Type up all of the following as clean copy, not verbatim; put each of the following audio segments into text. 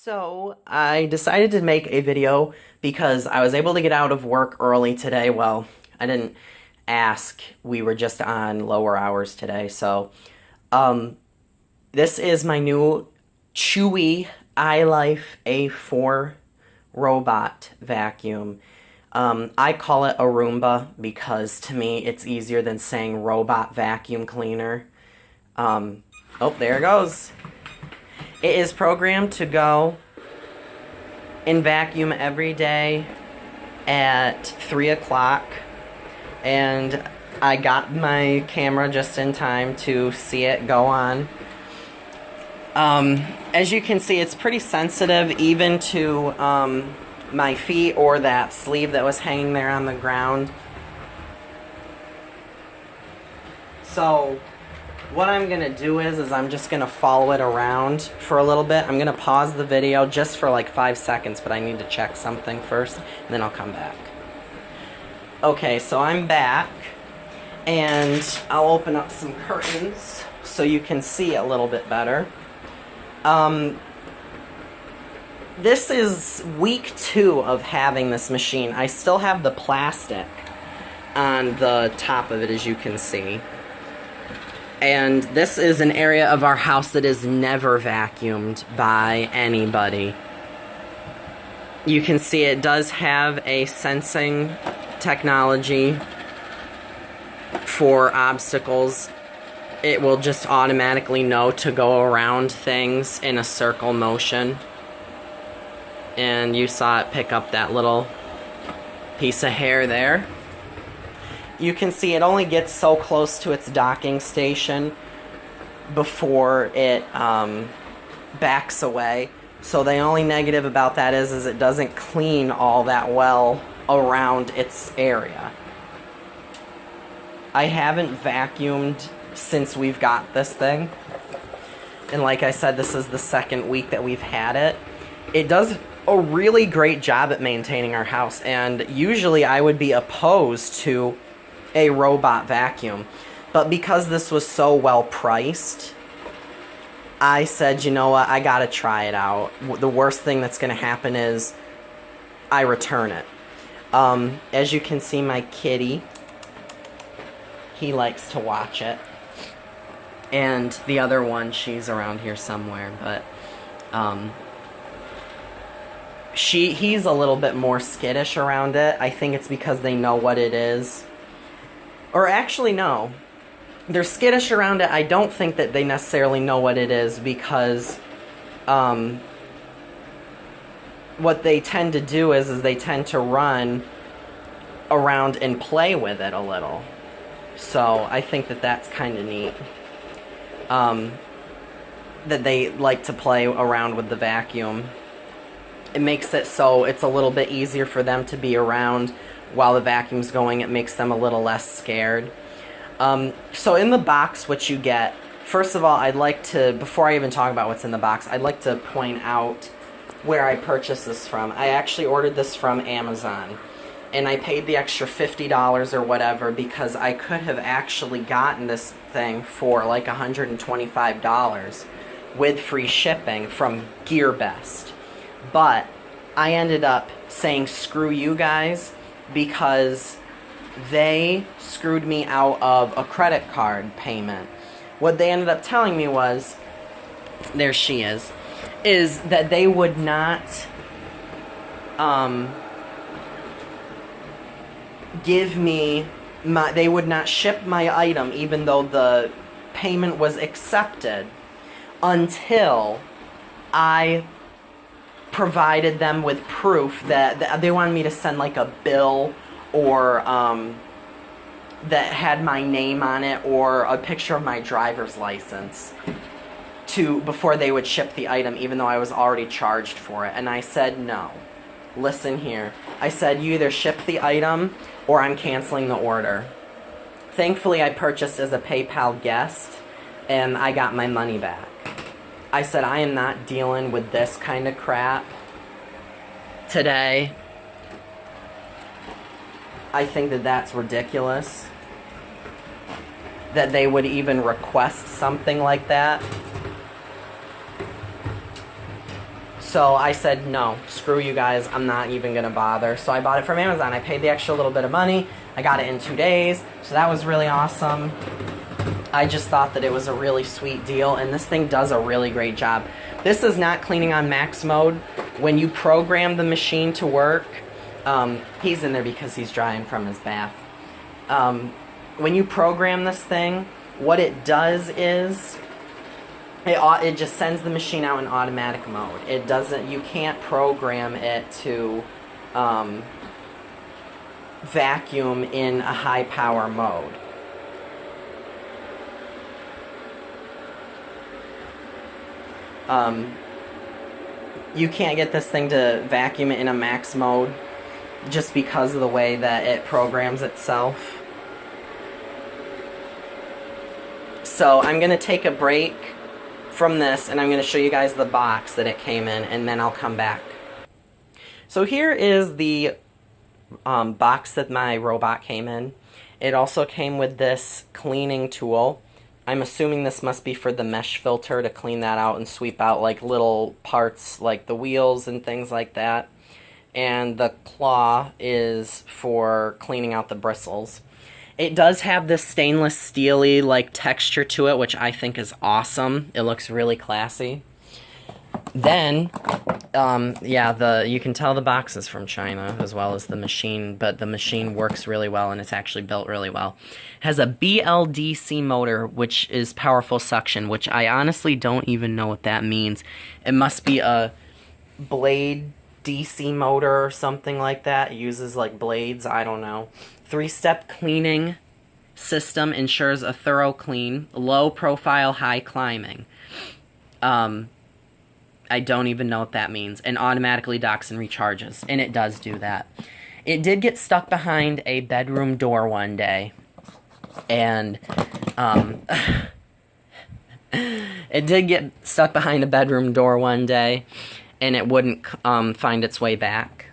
So, I decided to make a video because I was able to get out of work early today. Well, I didn't ask. We were just on lower hours today. Um, this is my new Chewy Ilife A4 robot vacuum. I call it a Roomba because to me it's easier than saying robot vacuum cleaner. Oh, there it goes. It is programmed to go and vacuum every day at 3 o'clock. And I got my camera just in time to see it go on. As you can see, it's pretty sensitive even to my feet or that sleeve that was hanging there on the ground. So what I'm going to do is I'm just going to follow it around for a little bit. I'm going to pause the video just for like 5 seconds, but I need to check something first, and then I'll come back. Okay, so I'm back, and I'll open up some curtains so you can see a little bit better. This is week 2 of having this machine. I still have the plastic on the top of it, as you can see. And this is an area of our house that is never vacuumed by anybody. You can see it does have a sensing technology for obstacles. It will just automatically know to go around things in a circle motion. And you saw it pick up that little piece of hair there. You can see it only gets so close to its docking station before it backs away. So the only negative about that is it doesn't clean all that well around its area. I haven't vacuumed since we've got this thing. And like I said, this is the second week that we've had it. It does a really great job at maintaining our house. And usually I would be opposed to a robot vacuum, but because this was so well priced, I said, you know what, I gotta try it out. The worst thing that's gonna happen is I return it. As you can see, my kitty, he likes to watch it, and the other one, she's around here somewhere, but he's a little bit more skittish around it. I think it's because they know what it is. Or actually, no. They're skittish around it. I don't think that they necessarily know what it is because what they tend to do is they tend to run around and play with it a little. So I think that that's kind of neat. That they like to play around with the vacuum. It makes it so it's a little bit easier for them to be around while the vacuum's going. It makes them a little less scared. So in the box, what you get, first of all, I'd like to, before I even talk about what's in the box, I'd like to point out where I purchased this from. I actually ordered this from Amazon, and I paid the extra $50 or whatever because I could have actually gotten this thing for like $125 with free shipping from GearBest. But I ended up saying screw you guys, because they screwed me out of a credit card payment. What they ended up telling me was, there she is that they would not give me they would not ship my item even though the payment was accepted until I provided them with proof that they wanted me to send like a bill or that had my name on it or a picture of my driver's license before they would ship the item, even though I was already charged for it. And I said, no, listen here. I said, you either ship the item or I'm canceling the order. Thankfully, I purchased as a PayPal guest and I got my money back. I said, I am not dealing with this kind of crap today. I think that that's ridiculous. That they would even request something like that. So I said, no, screw you guys, I'm not even going to bother. So I bought it from Amazon. I paid the extra little bit of money. I got it in 2 days, so that was really awesome. I just thought that it was a really sweet deal, and this thing does a really great job. This is not cleaning on max mode. When you program the machine to work, he's in there because he's drying from his bath. When you program this thing, what it does is it just sends the machine out in automatic mode. It doesn't, you can't program it to vacuum in a high power mode. You can't get this thing to vacuum it in a max mode just because of the way that it programs itself. So I'm going to take a break from this, and I'm going to show you guys the box that it came in, and then I'll come back. So here is the box that my robot came in. It also came with this cleaning tool. I'm assuming this must be for the mesh filter to clean that out and sweep out like little parts like the wheels and things like that. And the claw is for cleaning out the bristles. It does have this stainless steely like texture to it, which I think is awesome. It looks really classy. Then, yeah, you can tell the box is from China as well as the machine, but the machine works really well and it's actually built really well. It has a BLDC motor, which is powerful suction, which I honestly don't even know what that means. It must be a blade DC motor or something like that. It uses like blades, I don't know. 3-step cleaning system ensures a thorough clean, low profile, high climbing. I don't even know what that means. And automatically docks and recharges. And it does do that. It did get stuck behind a bedroom door one day. And, it did get stuck behind a bedroom door one day. And it wouldn't, find its way back.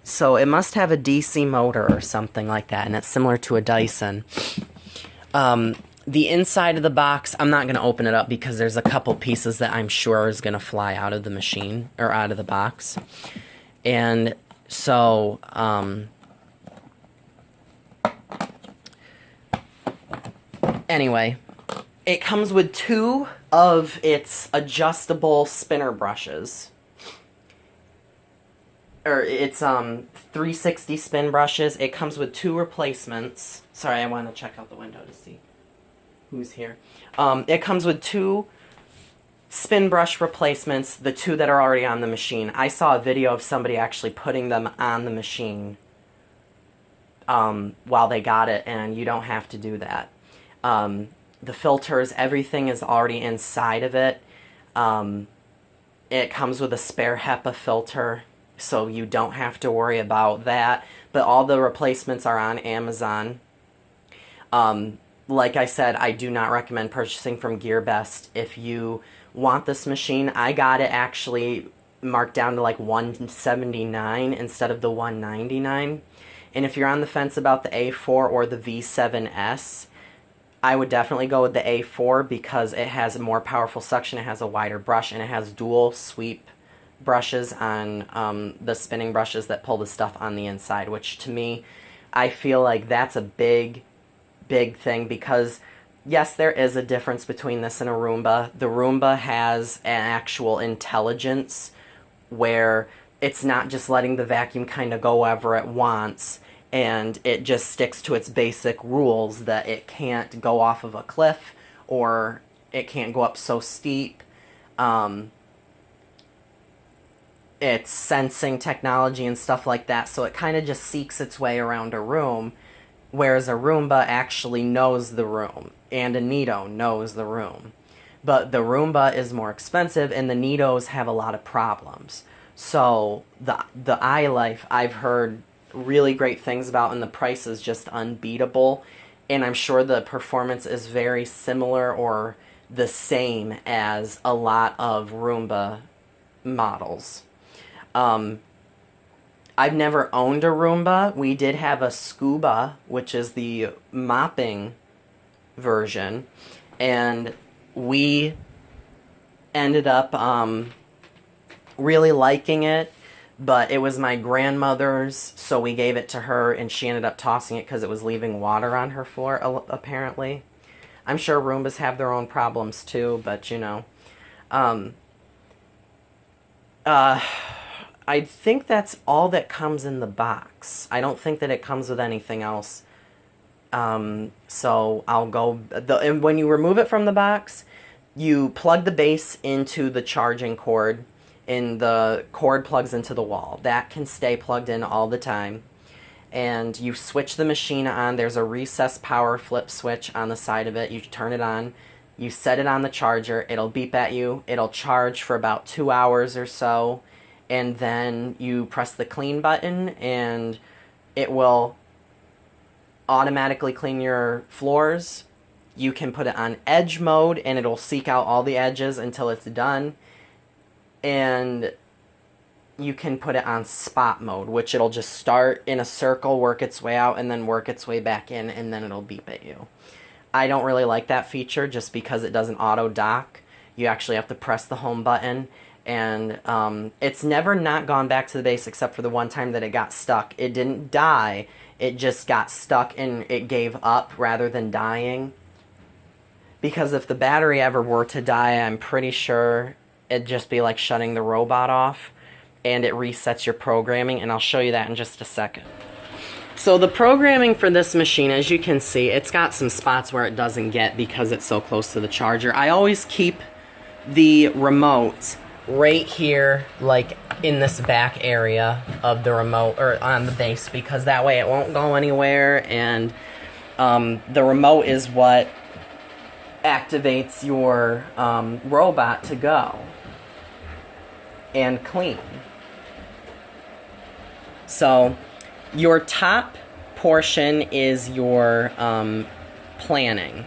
So it must have a DC motor or something like that. And it's similar to a Dyson. The inside of the box, I'm not going to open it up because there's a couple pieces that I'm sure is going to fly out of the machine, or out of the box. And so, anyway, it comes with 2 of its adjustable spinner brushes. Or it's 360 spin brushes. It comes with 2 replacements. Sorry, I want to check out the window to see who's here. It comes with 2 spin brush replacements, the 2 that are already on the machine. I saw a video of somebody actually putting them on the machine while they got it, and you don't have to do that. The filters, everything is already inside of it. It comes with a spare HEPA filter, so you don't have to worry about that. But all the replacements are on Amazon. Like I said, I do not recommend purchasing from GearBest. If you want this machine, I got it actually marked down to like $179 instead of the $199. And if you're on the fence about the A4 or the V7S, I would definitely go with the A4 because it has more powerful suction, it has a wider brush, and it has dual sweep brushes on the spinning brushes that pull the stuff on the inside, which to me, I feel like that's a big thing because, yes, there is a difference between this and a Roomba. The Roomba has an actual intelligence where it's not just letting the vacuum kind of go wherever it wants, and it just sticks to its basic rules that it can't go off of a cliff or it can't go up so steep. It's sensing technology and stuff like that, so it kind of just seeks its way around a room, whereas a Roomba actually knows the room, and a Neato knows the room. But the Roomba is more expensive, and the Neatos have a lot of problems. So the Ilife, I've heard really great things about, and the price is just unbeatable, and I'm sure the performance is very similar or the same as a lot of Roomba models. I've never owned a Roomba. We did have a Scuba, which is the mopping version, and we ended up really liking it, but it was my grandmother's, so we gave it to her, and she ended up tossing it because it was leaving water on her floor, apparently. I'm sure Roombas have their own problems too, but you know. I think that's all that comes in the box. I don't think that it comes with anything else. So I'll go... and when you remove it from the box, you plug the base into the charging cord, and the cord plugs into the wall. That can stay plugged in all the time. And you switch the machine on. There's a recessed power flip switch on the side of it. You turn it on. You set it on the charger. It'll beep at you. It'll charge for about 2 hours or so. And then you press the clean button, and it will automatically clean your floors. You can put it on edge mode, and it'll seek out all the edges until it's done. And you can put it on spot mode, which it'll just start in a circle, work its way out, and then work its way back in, and then it'll beep at you. I don't really like that feature just because it doesn't auto dock. You actually have to press the home button, and it's never not gone back to the base except for the one time that it got stuck. It didn't die, it just got stuck and it gave up rather than dying. Because if the battery ever were to die, I'm pretty sure it'd just be like shutting the robot off, and it resets your programming, and I'll show you that in just a second. So the programming for this machine, as you can see, it's got some spots where it doesn't get because it's so close to the charger. I always keep the remote right here, like in this back area of the remote, or on the base, because that way it won't go anywhere, and the remote is what activates your robot to go and clean. So your top portion is your planning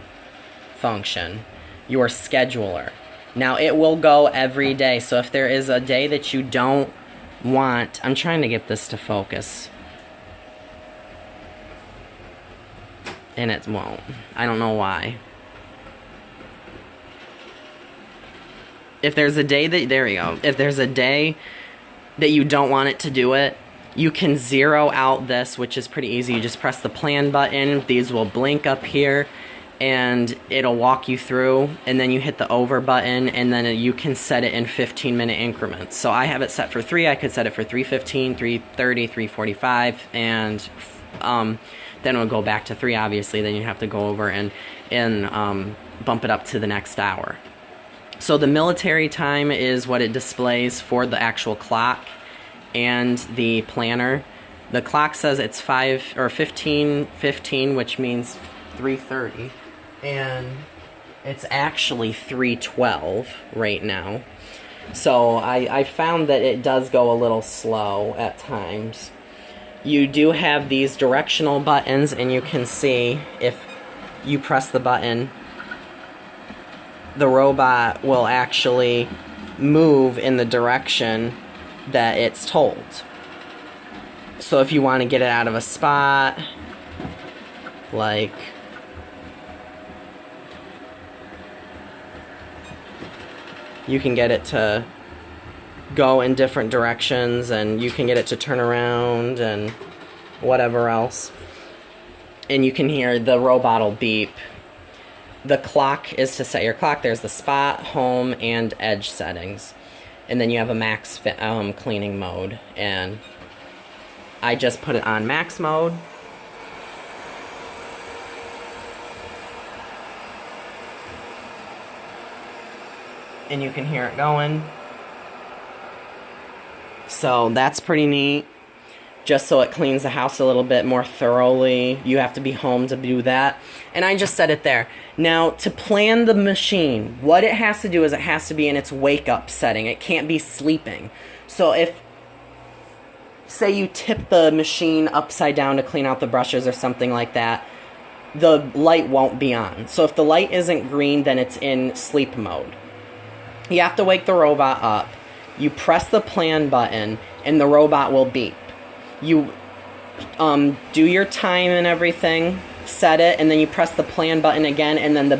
function, your scheduler. Now it will go every day, so if there is a day that you don't want... I'm trying to get this to focus, and it won't. I don't know why. If there's a day that... There we go. If there's a day that you don't want it to do it, you can zero out this, which is pretty easy. You just press the plan button. These will blink up here, and it'll walk you through, and then you hit the over button, and then you can set it in 15-minute increments. So I have it set for 3. I could set it for 3:15, 3:30, 3:45, and then it'll go back to 3, obviously. Then you have to go over and bump it up to the next hour. So the military time is what it displays for the actual clock and the planner. The clock says it's 15:15, which means 3:30, and it's actually 3:12 right now. So I found that it does go a little slow at times. You do have these directional buttons, and you can see if you press the button, the robot will actually move in the direction that it's told. So if you want to get it out of a spot, like you can get it to go in different directions, and you can get it to turn around and whatever else. And you can hear the robot will beep. The clock is to set your clock. There's the spot, home, and edge settings. And then you have a max cleaning mode. And I just put it on max mode. And you can hear it going. So that's pretty neat. Just so it cleans the house a little bit more thoroughly. You have to be home to do that. And I just set it there. Now, to plan the machine, what it has to do is it has to be in its wake-up setting. It can't be sleeping. So if, say you tip the machine upside down to clean out the brushes or something like that, the light won't be on. So if the light isn't green, then it's in sleep mode. You have to wake the robot up. You press the plan button, and the robot will beep. You do your time and everything, set it, and then you press the plan button again, and then the